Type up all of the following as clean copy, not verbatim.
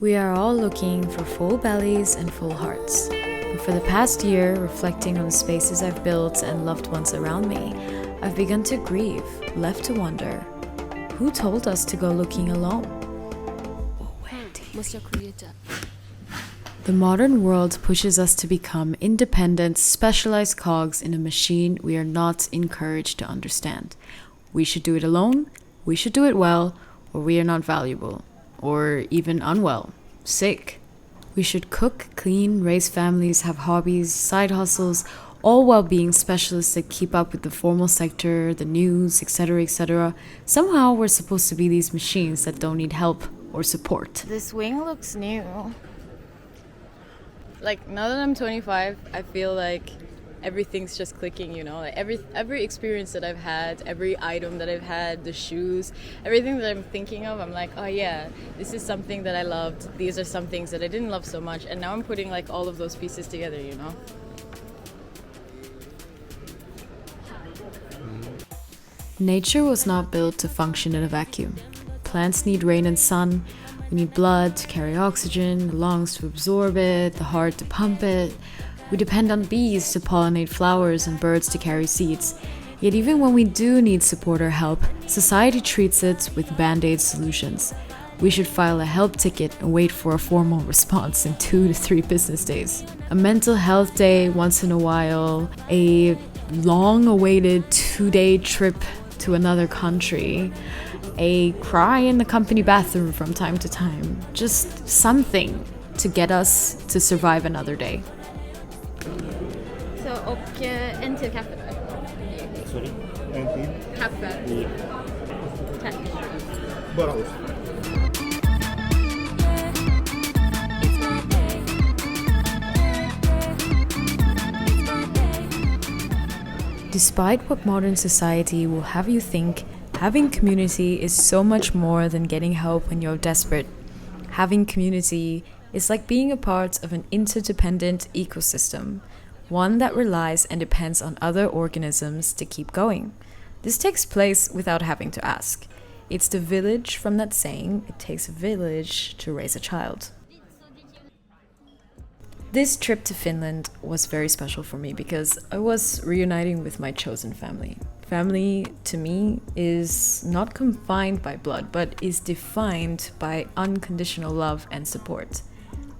We are all looking for full bellies and full hearts. But for the past year, reflecting on the spaces I've built and loved ones around me, I've begun to grieve, left to wonder, who told us to go looking alone? What's your creator? The modern world pushes us to become independent, specialized cogs in a machine we are not encouraged to understand. We should do it alone, we should do it well, or we are not valuable. Or even unwell, sick. We should cook, clean, raise families, have hobbies, side hustles, all while being specialists that keep up with the formal sector, the news, etc., etc. Somehow we're supposed to be these machines that don't need help or support. This wing looks new. Like, now that I'm 25, I feel like everything's just clicking, you know, like every experience that I've had, every item that I've had, the shoes, everything that I'm thinking of, I'm like, oh yeah, this is something that I loved, these are some things that I didn't love so much, and now I'm putting like all of those pieces together, you know. Nature was not built to function in a vacuum. Plants need rain and sun. We need blood to carry oxygen, the lungs to absorb it, the heart to pump it. We depend on bees to pollinate flowers and birds to carry seeds. Yet even when we do need support or help, society treats it with band-aid solutions. We should file a help ticket and wait for a formal response in 2 to 3 business days. A mental health day once in a while, a long-awaited 2-day trip to another country, a cry in the company bathroom from time to time. Just something to get us to survive another day. Och en till kaffe där. Sorry, en till? Kaffe. Ja. Tack. Bara ost. Despite what modern society will have you think, having community is so much more than getting help when you're desperate. Having community is like being a part of an interdependent ecosystem, one that relies and depends on other organisms to keep going. This takes place without having to ask. It's the village from that saying, it takes a village to raise a child. This trip to Finland was very special for me because I was reuniting with my chosen family. Family, to me, is not confined by blood, but is defined by unconditional love and support.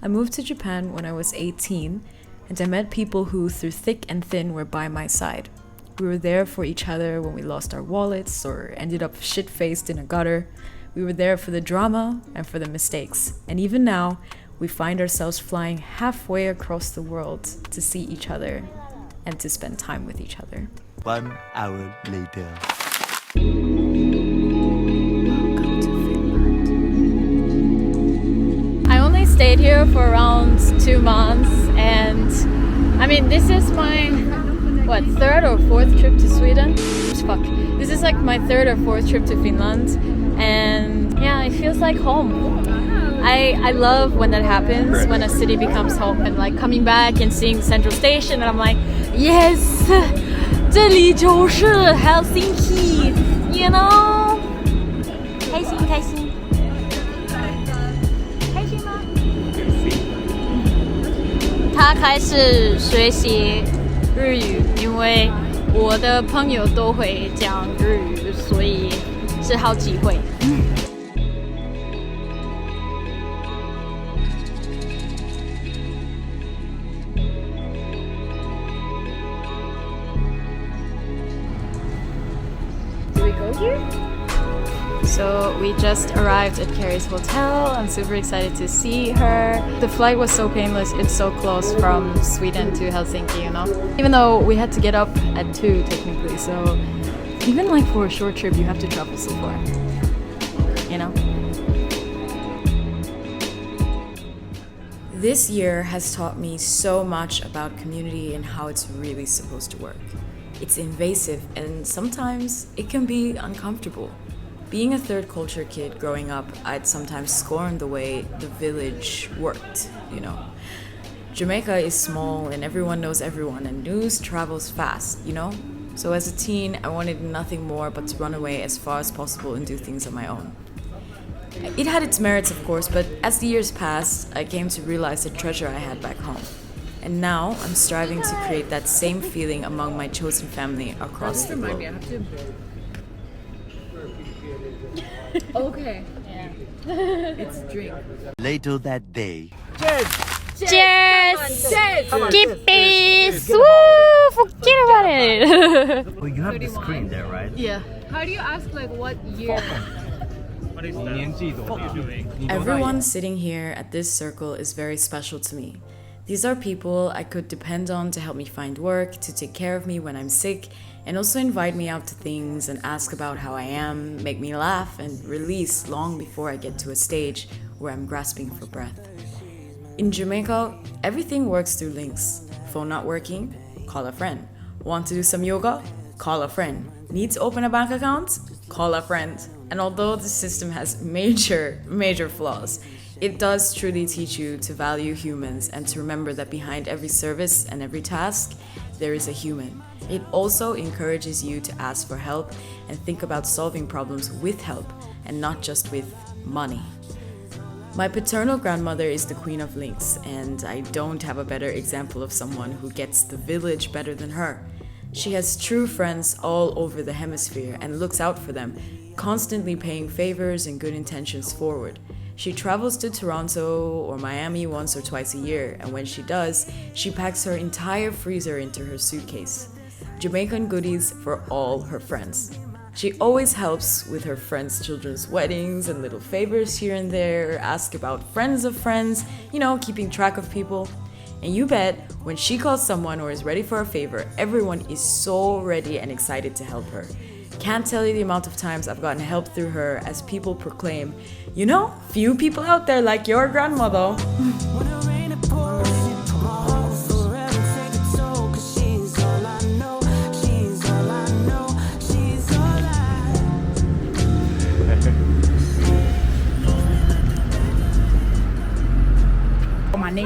I moved to Japan when I was 18, and I met people who, through thick and thin, were by my side. We were there for each other when we lost our wallets or ended up shit-faced in a gutter. We were there for the drama and for the mistakes. And even now, we find ourselves flying halfway across the world to see each other and to spend time with each other. 1 hour later. Welcome to Finland. I only stayed here for around 2 months, and I mean, this is my, third or fourth trip to Sweden? Fuck. This is like my 3rd or 4th trip to Finland, and yeah, it feels like home. I love when that happens, when a city becomes home, and like coming back and seeing Central Station, and I'm like, yes, 这里就是 Helsinki, you know? 开心开心。开心吗？他开始学习日语，因为我的朋友都会讲日语，所以是好机会。Do we go here? So we just arrived at Carrie's hotel. I'm super excited to see her. The flight was so painless. It's so close from Sweden to Helsinki, you know? Even though we had to get up at 2 technically, so even like for a short trip you have to travel so far, you know? This year has taught me so much about community and how it's really supposed to work. It's invasive and sometimes it can be uncomfortable. Being a third culture kid growing up, I'd sometimes scorn the way the village worked, you know. Jamaica is small and everyone knows everyone and news travels fast, you know? So as a teen, I wanted nothing more but to run away as far as possible and do things on my own. It had its merits, of course, but as the years passed, I came to realize the treasure I had back home. And now I'm striving to create that same feeling among my chosen family across the globe. Okay. Yeah. It's drink. Later that day. Cheers! Keep peace! Woo! Forget about it! Oh, you have the screen there, right? Yeah. How do you ask like what year? Everyone sitting here at this circle is very special to me. These are people I could depend on to help me find work, to take care of me when I'm sick, and also invite me out to things and ask about how I am, make me laugh, and release long before I get to a stage where I'm grasping for breath. In Jamaica, everything works through links. Phone not working? Call a friend. Want to do some yoga? Call a friend. Need to open a bank account? Call a friend. And although the system has major flaws, it does truly teach you to value humans and to remember that behind every service and every task, there is a human. It also encourages you to ask for help and think about solving problems with help and not just with money. My paternal grandmother is the queen of links, and I don't have a better example of someone who gets the village better than her. She has true friends all over the hemisphere and looks out for them, constantly paying favors and good intentions forward. She travels to Toronto or Miami once or twice a year, and when she does, she packs her entire freezer into her suitcase. Jamaican goodies for all her friends. She always helps with her friends' children's weddings and little favors here and there, ask about friends of friends, keeping track of people. And you bet, when she calls someone or is ready for a favor, everyone is so ready and excited to help her. Can't tell you the amount of times I've gotten help through her as people proclaim, few people out there like your grandmother.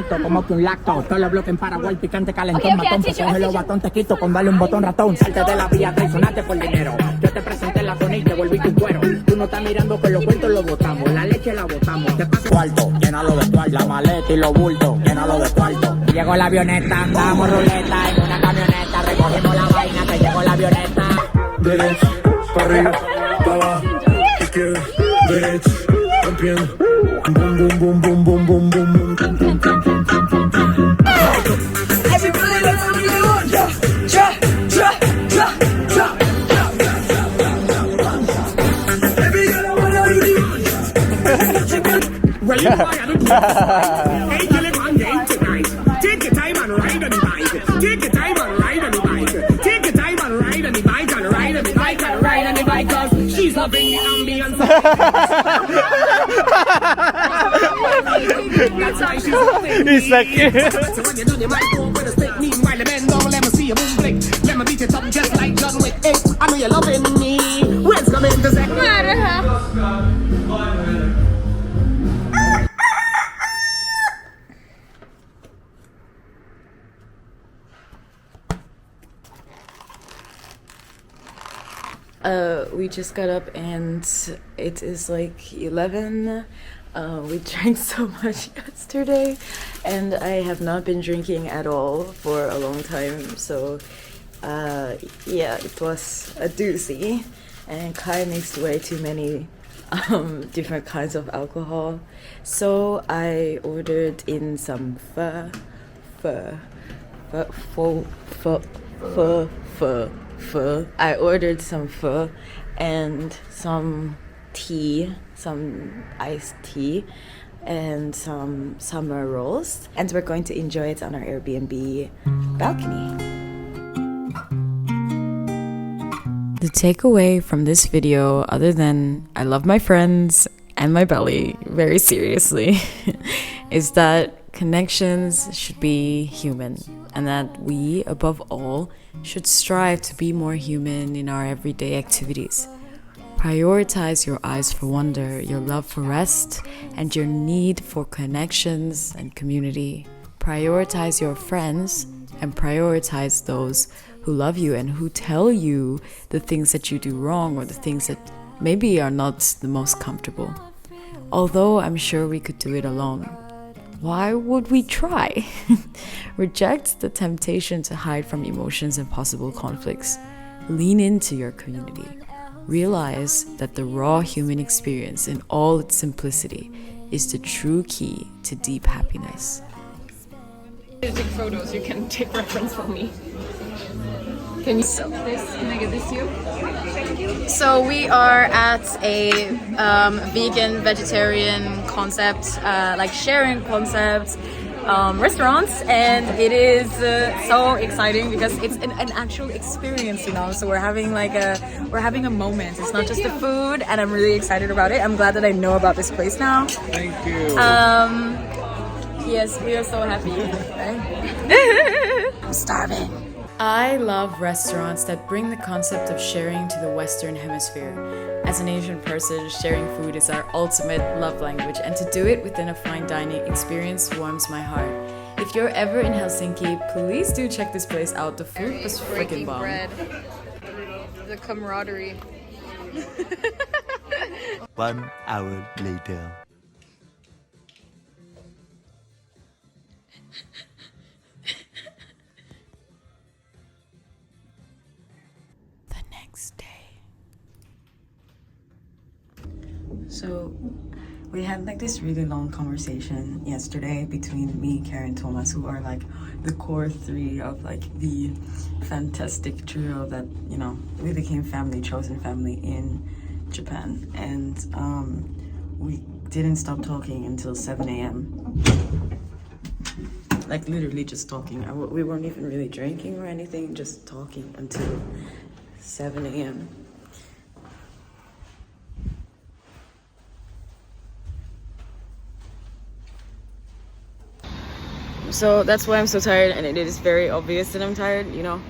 Como que un lacto, todo lo bloque en Paraguay, picante, calentón, matón, coge los batón, te quito con darle un botón ratón, salte de la vía, traicionaste por dinero, yo te presenté la zona y te volví tu cuero, tú no estás mirando que los cuentos los botamos, la leche la botamos, te paso cuarto, llénalo de cuarto, la maleta y los bultos, llénalo de cuarto, llegó la avioneta, andamos ruleta, en una camioneta, recogimos la vaina, que llegó la avioneta. Derecho, para arriba, para abajo, izquierda, derecho, rompiendo. Boom, boom, boom, boom, boom, boom, boom, boom, boom, boom, boom, boom, boom, boom, boom. Everybody let's do it, ja, ja, ja, ja, ja. Baby girl, I wanna do it. Well, you I don't know. Hey, tell him I'm game tonight. Take your time and ride on the bike. Take your time and ride on the bike. Take your time and ride on the bike and ride on the bike and ride on the bike 'cause she's loving the ambience. That's why she's loving me. It's like So when you do the mic, go with a stick. Meanwhile, the men don't let me see a boom flick. Let me beat it up just like John Wick. Hey, I know you're loving me. When's coming to say? We just got up and it is like 11. We drank so much yesterday and I have not been drinking at all for a long time, so it was a doozy, and Kai mixed way too many different kinds of alcohol, so I ordered in some pho. I ordered some pho and some tea, some iced tea, and some summer rolls, and we're going to enjoy it on our Airbnb balcony. The takeaway from this video, other than I love my friends and my belly very seriously, is that connections should be human, and that we, above all, should strive to be more human in our everyday activities. Prioritize your eyes for wonder, your love for rest, and your need for connections and community. Prioritize your friends and prioritize those who love you and who tell you the things that you do wrong or the things that maybe are not the most comfortable. although I'm sure we could do it alone. Why would we try? Reject the temptation to hide from emotions and possible conflicts. Lean into your community. Realize that the raw human experience in all its simplicity is the true key to deep happiness. To take photos, you can take reference from me. Can you sell this? Can I get this to you? Thank you. So we are at a vegan, vegetarian concept, like sharing concept restaurants, and it is so exciting because it's an actual experience, you know. So we're having a moment. It's not just the food, and I'm really excited about it. I'm glad that I know about this place now. Thank you. Yes, we are so happy. Right? I'm starving. I love restaurants that bring the concept of sharing to the Western Hemisphere. As an Asian person, sharing food is our ultimate love language, and to do it within a fine dining experience warms my heart. If you're ever in Helsinki, please do check this place out. The food was freaking bomb. Bread. The camaraderie. 1 hour later. So we had like this really long conversation yesterday between me, Karen, Thomas, who are like the core three of like the fantastic trio that, you know, we became family, chosen family in Japan. And we didn't stop talking until 7 a.m. Like literally just talking. We weren't even really drinking or anything, just talking until 7 a.m. So that's why I'm so tired, and it is very obvious that I'm tired, you know.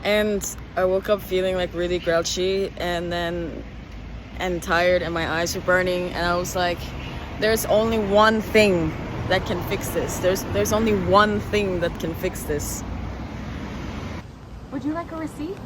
And I woke up feeling like really grouchy and tired, and my eyes were burning, and I was like, there's only one thing that can fix this. There's only one thing that can fix this. Would you like a receipt?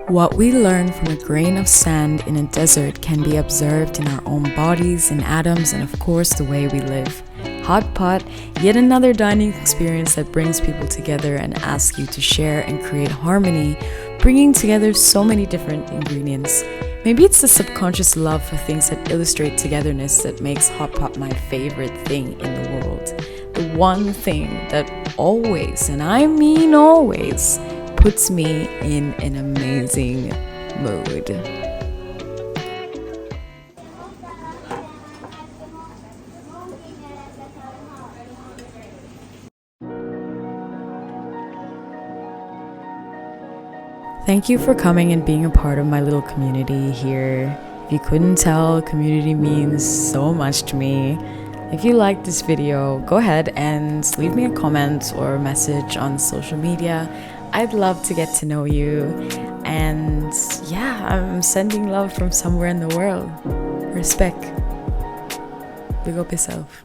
What we learn from a grain of sand in a desert can be observed in our own bodies, in atoms, and of course the way we live. Hot Pot, yet another dining experience that brings people together and asks you to share and create harmony, bringing together so many different ingredients. Maybe it's the subconscious love for things that illustrate togetherness that makes Hot Pot my favorite thing in the world. The one thing that always, and I mean always, puts me in an amazing mood. Thank you for coming and being a part of my little community here. If you couldn't tell, community means so much to me. If you liked this video, go ahead and leave me a comment or a message on social media. I'd love to get to know you. And yeah, I'm sending love from somewhere in the world. Respect. Big up yourself.